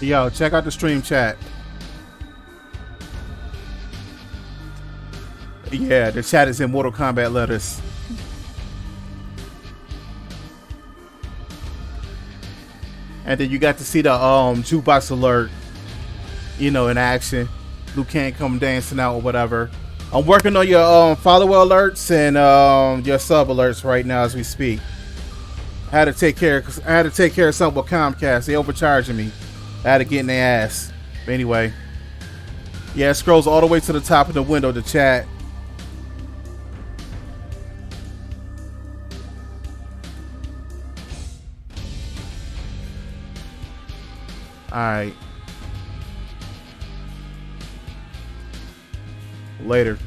Yo, check out the stream chat. Yeah, the chat is in Mortal Kombat letters. And then you got to see the jukebox alert, you know, in action. Liu Kang come dancing out or whatever. I'm working on your follower alerts and your sub alerts right now as we speak. I had to take care of something with Comcast. They overcharging me. I had to get in their ass. But anyway, yeah, it scrolls all the way to the top of the window to chat. All right. Later.